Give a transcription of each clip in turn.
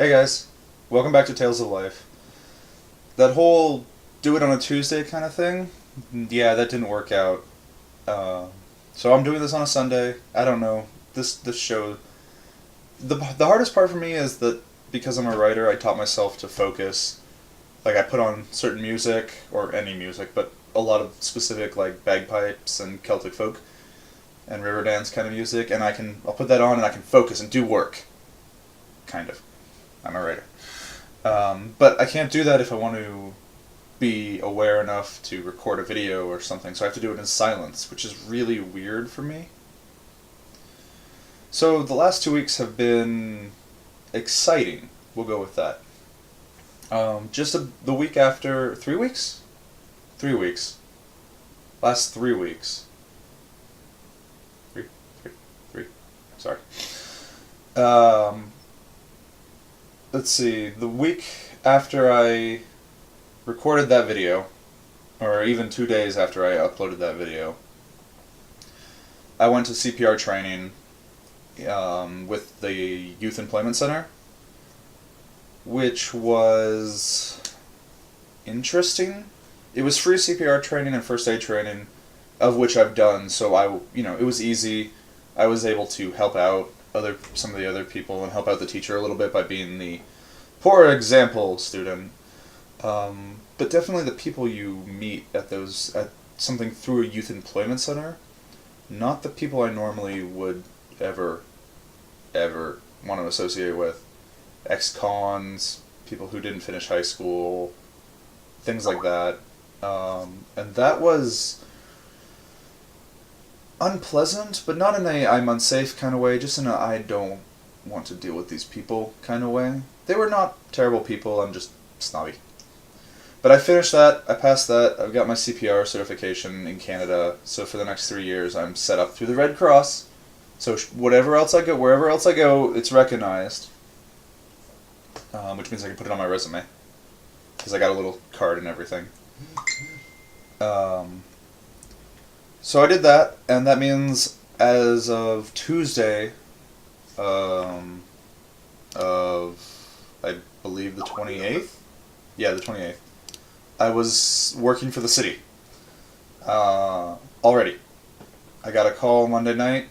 Hey guys, welcome back to Tales of Life. That whole do it on a Tuesday kind of thing, yeah, that didn't work out. Uh, so I'm doing this on a Sunday. I don't know. This show. The hardest part for me is that because I'm a writer, I taught myself to focus. Like I put on certain music or any music, but a lot of specific like bagpipes and Celtic folk and river dance kind of music, and I'll put that on and I can focus and do work. Kind of. I'm a writer. But I can't do that if I want to be aware enough to record a video or something, so I have to do it in silence, which is really weird for me. So the last 2 weeks have been exciting. We'll go with that. The week after 3 weeks, 3 weeks, last 3 weeks, three, three, three. Sorry. Um, let's see. The week after I recorded that video, or even 2 days after I uploaded that video, I went to CPR training with the Youth Employment Center, which was interesting. It was free CPR training and first aid training, of which I've done, so it was easy. I was able to help out some of the other people and help out the teacher a little bit by being the poor example student. But definitely the people you meet at something through a youth employment center, not the people I normally would ever want to associate with. Ex-cons, people who didn't finish high school, things like that. And that was unpleasant, but not in a I'm unsafe kind of way, just in a I don't want to deal with these people kind of way. They were not terrible people, I'm just snobby. But I finished that, I passed that, I've got my CPR certification in Canada, so for the next 3 years I'm set up through the Red Cross. So wherever else I go, it's recognized. Which means I can put it on my resume. Because I got a little card and everything. So I did that, and that means as of Tuesday, of, I believe, the 28th? Yeah, the 28th. I was working for the city. Already. I got a call Monday night,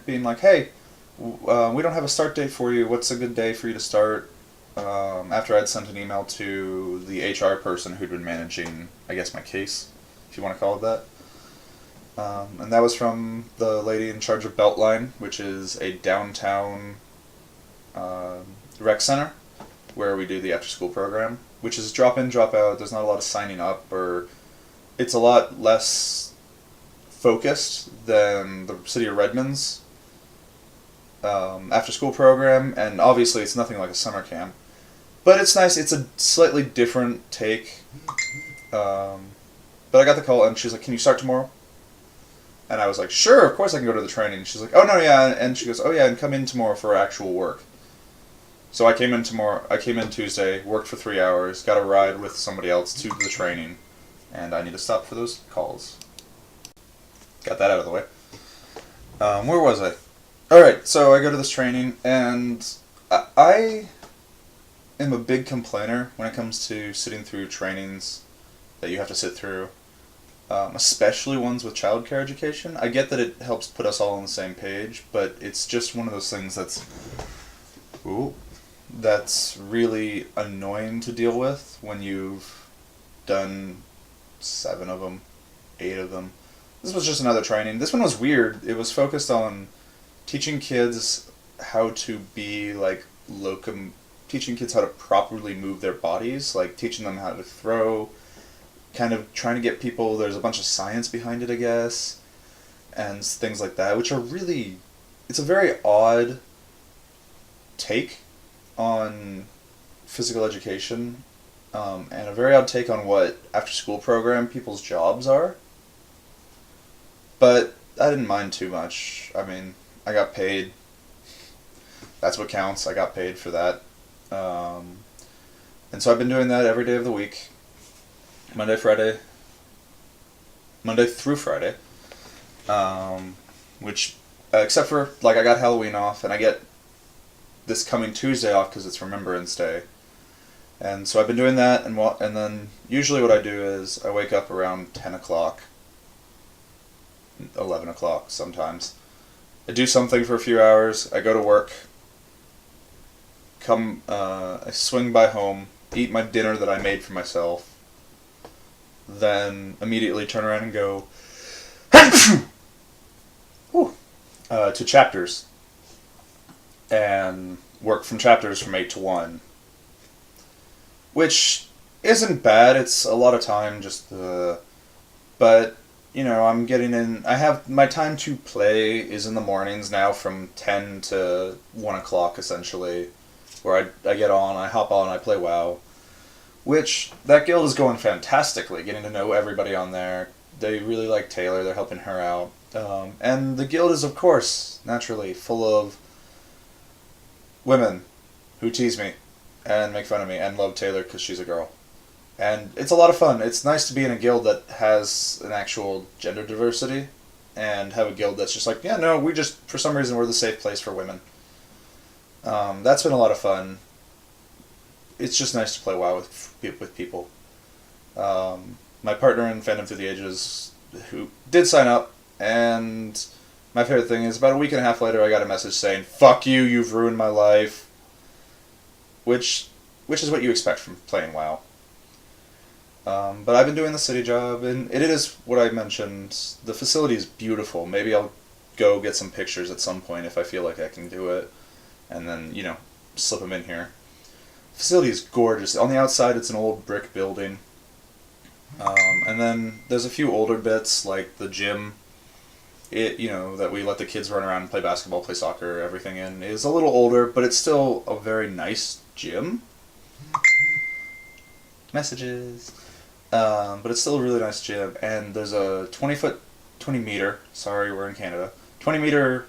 being like, hey, we don't have a start date for you. What's a good day for you to start? After I'd sent an email to the HR person who'd been managing, I guess, my case, if you want to call it that. And that was from the lady in charge of Beltline, which is a downtown rec center where we do the after-school program, which is drop-in, drop-out. There's not a lot of signing up, or it's a lot less focused than the City of Redmond's after-school program, and obviously it's nothing like a summer camp. But it's nice. It's a slightly different take. But I got the call, and she's like, can you start tomorrow? And I was like, sure, of course I can go to the training. She's like, oh, no, yeah. And she goes, oh, yeah, and come in tomorrow for actual work. So I came in Tuesday, worked for 3 hours, got a ride with somebody else to the training, and I need to stop for those calls. Got that out of the way. Where was I? Alright, so I go to this training, and I am a big complainer when it comes to sitting through trainings that you have to sit through, especially ones with childcare education. I get that it helps put us all on the same page, but it's just one of those things that's really annoying to deal with when you've done 7 of them, 8 of them. This was just another training. This one was weird. It was focused on teaching kids how to be like teaching kids how to properly move their bodies, like teaching them how to throw, kind of trying to get people, there's a bunch of science behind it, I guess, and things like that, which are really, it's a very odd take on physical education, and a very odd take on what after-school program people's jobs are. But I didn't mind too much. I mean, I got paid. That's what counts. I got paid for that. And so I've been doing that every day of the week. Monday through Friday. Which, except for, like, I got Halloween off, and I get this coming Tuesday off because it's Remembrance Day. And so I've been doing that, and then usually what I do is I wake up around 10 o'clock, 11 o'clock sometimes. I do something for a few hours, I go to work, I swing by home, eat my dinner that I made for myself, then immediately turn around and go to Chapters, and work from Chapters from 8 to 1. Which isn't bad, it's a lot of time, but, you know, I'm getting in, I have, my time to play is in the mornings now from 10 to 1 o'clock, essentially, where I get on, I hop on, I play WoW, which, that guild is going fantastically, getting to know everybody on there. They really like Taylor, they're helping her out, and the guild is, of course, naturally, full of women who tease me and make fun of me and love Taylor because she's a girl. And it's a lot of fun. It's nice to be in a guild that has an actual gender diversity and have a guild that's just like, yeah, no, we just, for some reason, we're the safe place for women. That's been a lot of fun. It's just nice to play WoW with people. My partner in Fandom Through the Ages, who did sign up, and my favorite thing is about a week and a half later I got a message saying, fuck you, you've ruined my life. Which is what you expect from playing WoW. But I've been doing the city job, and it is what I mentioned. The facility is beautiful. Maybe I'll go get some pictures at some point if I feel like I can do it, and then, you know, slip them in here. The facility is gorgeous. On the outside, it's an old brick building. And then there's a few older bits, like the gym. That we let the kids run around and play basketball, play soccer, everything in, is a little older, but it's still a very nice gym. Messages. But it's still a really nice gym, and there's a 20 meter, sorry, we're in Canada, 20 meter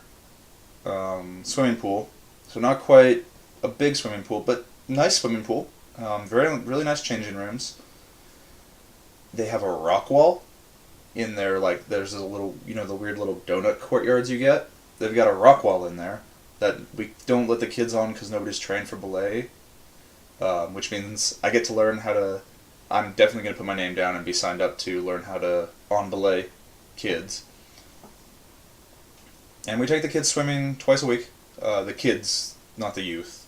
swimming pool. So not quite a big swimming pool, but nice swimming pool. Really nice changing rooms. They have a rock wall in there, like, there's a little, the weird little donut courtyards you get. They've got a rock wall in there that we don't let the kids on because nobody's trained for belay, which means I get to learn how to, I'm definitely going to put my name down and be signed up to learn how to on belay kids. And we take the kids swimming twice a week. The kids, not the youth.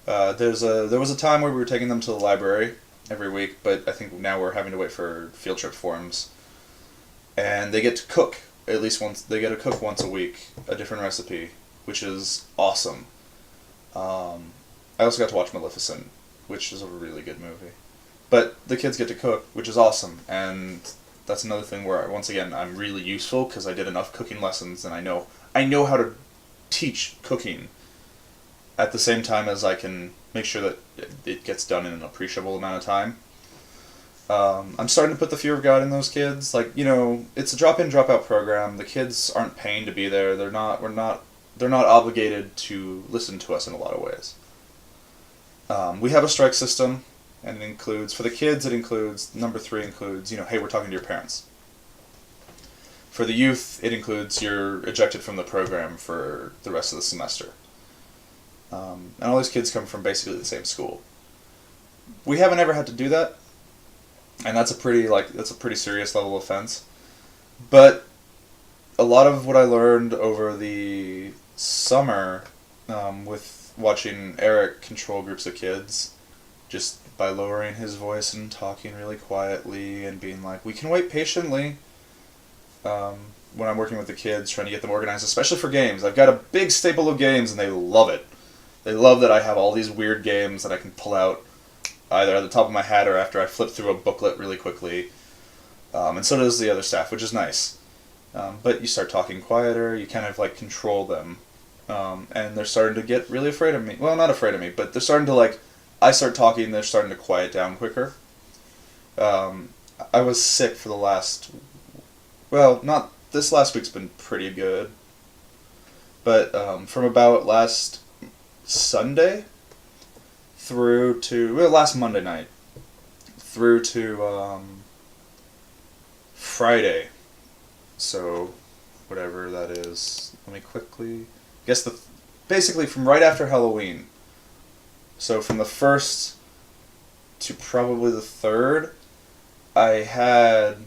There was a time where we were taking them to the library every week, but I think now we're having to wait for field trip forms. And they get to cook at least once. They get to cook once a week, a different recipe, which is awesome. I also got to watch Maleficent, which is a really good movie. But the kids get to cook, which is awesome, and that's another thing where, once again, I'm really useful because I did enough cooking lessons, and I know how to teach cooking at the same time as I can make sure that it gets done in an appreciable amount of time. I'm starting to put the fear of God in those kids. Like, it's a drop-in, drop-out program. The kids aren't paying to be there. They're not obligated to listen to us in a lot of ways. We have a strike system, and it includes, for the kids, number 3 includes, hey, we're talking to your parents. For the youth, it includes you're ejected from the program for the rest of the semester. And all these kids come from basically the same school. We haven't ever had to do that, and that's a pretty serious level of offense. But a lot of what I learned over the summer, with watching Eric control groups of kids, just by lowering his voice and talking really quietly and being like, we can wait patiently, when I'm working with the kids, trying to get them organized, especially for games. I've got a big staple of games, and they love it. They love that I have all these weird games that I can pull out either at the top of my head or after I flip through a booklet really quickly. And so does the other staff, which is nice. But you start talking quieter, you kind of control them. And they're starting to get really afraid of me. Well, not afraid of me, but they're starting to I start talking, they're starting to quiet down quicker. I was sick for the last... Well, not... This last week's been pretty good. But from about last Sunday through to... Well, last Monday night through to Friday. So, whatever that is. Let me quickly... I guess basically from right after Halloween. So from the 1st to probably the 3rd, I had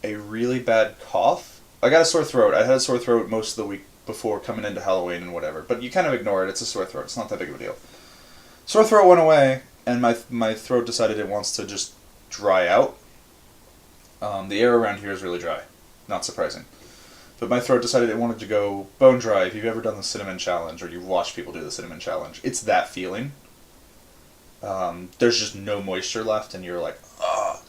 a really bad cough. I got a sore throat. I had a sore throat most of the week before coming into Halloween and whatever. But you kind of ignore it. It's a sore throat. It's not that big of a deal. Sore throat went away, and my throat decided it wants to just dry out. The air around here is really dry. Not surprising. But my throat decided it wanted to go bone dry. If you've ever done the cinnamon challenge or you've watched people do the cinnamon challenge, it's that feeling. There's just no moisture left, and you're like, ugh.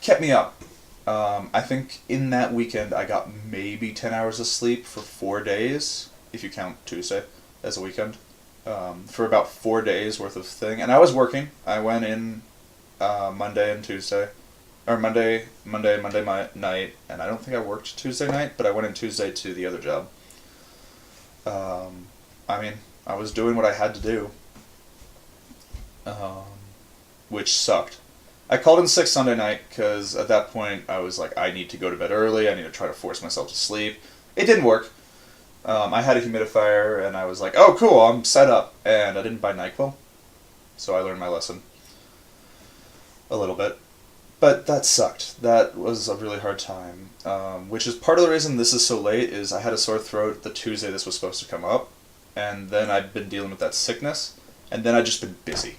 Kept me up. I think in that weekend I got maybe 10 hours of sleep for 4 days, if you count Tuesday as a weekend. For about 4 days worth of thing. And I was working. I went in Monday and Tuesday. Or Monday night, and I don't think I worked Tuesday night, but I went in Tuesday to the other job. I mean, I was doing what I had to do, which sucked. I called in sick Sunday night because at that point I was like, I need to go to bed early, I need to try to force myself to sleep. It didn't work. I had a humidifier, and I was like, oh cool, I'm set up, and I didn't buy NyQuil, so I learned my lesson a little bit. But that sucked. That was a really hard time. Which is part of the reason this is so late, is I had a sore throat the Tuesday this was supposed to come up, and then I'd been dealing with that sickness, and then I'd just been busy.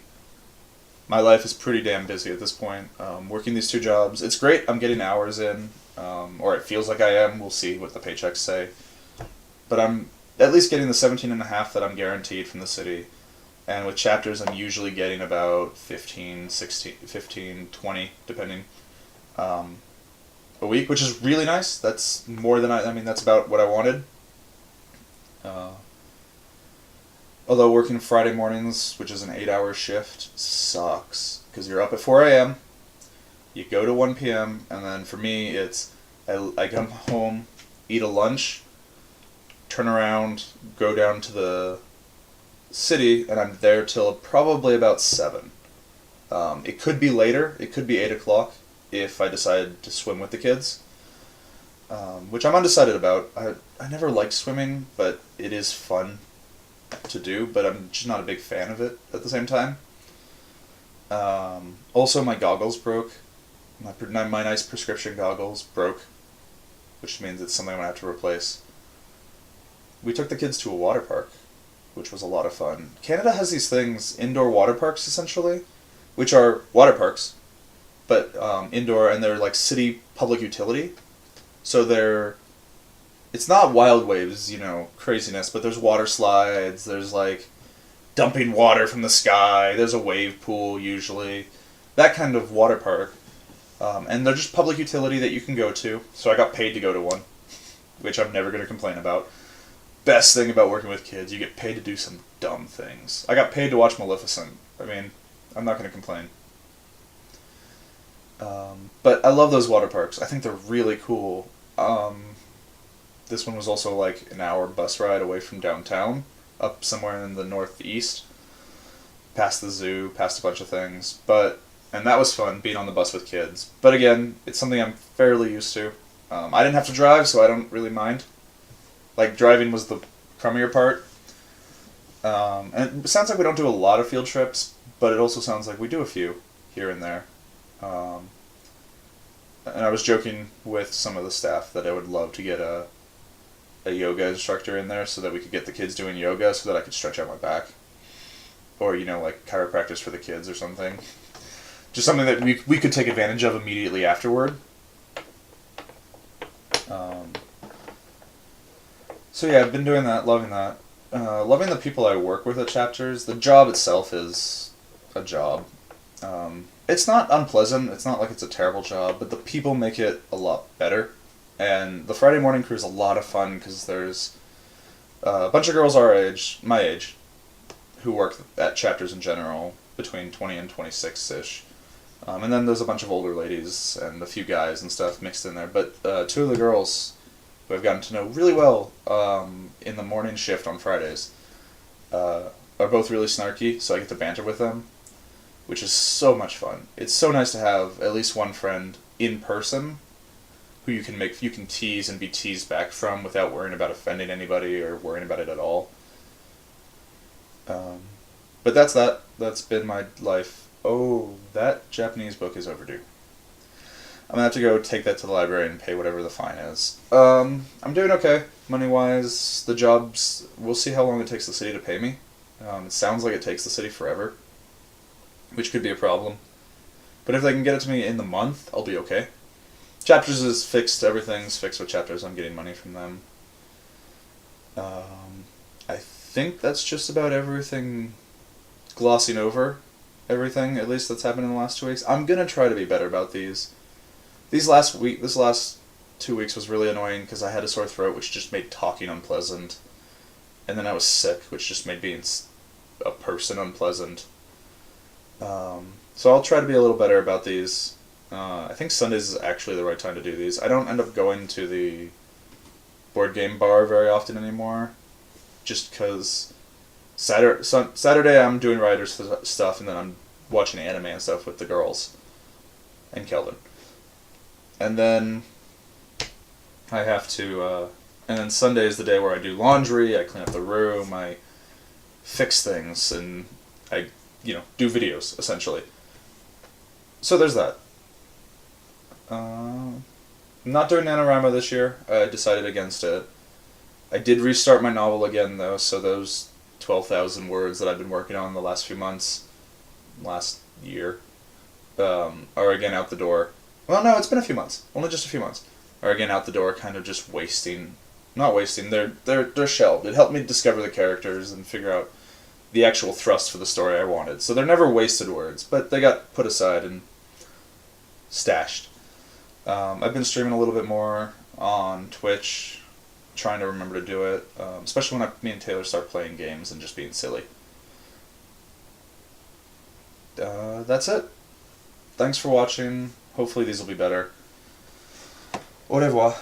My life is pretty damn busy at this point. Working these 2 jobs. It's great, I'm getting hours in, or it feels like I am. We'll see what the paychecks say. But I'm at least getting the 17.5 that I'm guaranteed from the city. And with chapters, I'm usually getting about 15, 20, depending, a week, which is really nice. That's more than that's about what I wanted. Although working Friday mornings, which is an 8-hour shift, sucks. Because you're up at 4 a.m., you go to 1 p.m., and then for me, it's, I come home, eat a lunch, turn around, go down to the city, and I'm there till probably about 7. It could be later. It could be 8 o'clock if I decide to swim with the kids, which I'm undecided about. I never liked swimming, but it is fun to do, but I'm just not a big fan of it at the same time. Also, my goggles broke. My nice prescription goggles broke, which means it's something I'm going to have to replace. We took the kids to a water park, which was a lot of fun. Canada has these things, indoor water parks essentially, which are water parks, but indoor, and they're like city public utility. So it's not wild waves, craziness, but there's water slides, there's like dumping water from the sky, there's a wave pool usually, that kind of water park. And they're just public utility that you can go to, so I got paid to go to one, which I'm never going to complain about. Best thing about working with kids, you get paid to do some dumb things. I got paid to watch Maleficent. I mean, I'm not going to complain. But I love those water parks. I think they're really cool. This one was also like an hour bus ride away from downtown, up somewhere in the northeast, past the zoo, past a bunch of things. And that was fun, being on the bus with kids. But again, it's something I'm fairly used to. I didn't have to drive, so I don't really mind. Like, driving was the crummier part. And it sounds like we don't do a lot of field trips, but it also sounds like we do a few here and there. And I was joking with some of the staff that I would love to get a yoga instructor in there so that we could get the kids doing yoga so that I could stretch out my back. Or, like chiropractors for the kids or something. Just something that we could take advantage of immediately afterward. So yeah, I've been doing that, loving that. Loving the people I work with at chapters. The job itself is a job. It's not unpleasant, it's not like it's a terrible job, but the people make it a lot better. And the Friday morning crew is a lot of fun because there's a bunch of girls my age, who work at chapters in general, between 20 and 26-ish. And then there's a bunch of older ladies and a few guys and stuff mixed in there. But 2 of the girls who I've gotten to know really well in the morning shift on Fridays are both really snarky, so I get to banter with them, which is so much fun. It's so nice to have at least one friend in person who you can tease and be teased back from without worrying about offending anybody or worrying about it at all. Um, but that's that. That's been my life. Oh, that Japanese book is overdue. I'm gonna have to go take that to the library and pay whatever the fine is. I'm doing okay money wise. The jobs. We'll see how long it takes the city to pay me. It sounds like it takes the city forever, which could be a problem. But if they can get it to me in the month, I'll be okay. Chapters is fixed. Everything's fixed with Chapters. I'm getting money from them. I think that's just about everything. Glossing over everything, at least that's happened in the last 2 weeks. I'm gonna try to be better about these. This last 2 weeks was really annoying because I had a sore throat, which just made talking unpleasant, and then I was sick, which just made being a person unpleasant. So I'll try to be a little better about these. I think Sundays is actually the right time to do these. I don't end up going to the board game bar very often anymore, just because Saturday I'm doing writers stuff, and then I'm watching anime and stuff with the girls and Kelvin. And then I have to, and then Sunday is the day where I do laundry, I clean up the room, I fix things, and I, do videos, essentially. So there's that. Not doing NaNoWriMo this year. I decided against it. I did restart my novel again, though, so those 12,000 words that I've been working on the last few months, last year, are again out the door. Well, no, it's been a few months. Only just a few months. Are again out the door, kind of just wasting. Not wasting. They're shelved. It helped me discover the characters and figure out the actual thrust for the story I wanted. So they're never wasted words, but they got put aside and stashed. I've been streaming a little bit more on Twitch, trying to remember to do it, especially when me and Taylor start playing games and just being silly. That's it. Thanks for watching. Hopefully these will be better. Au revoir.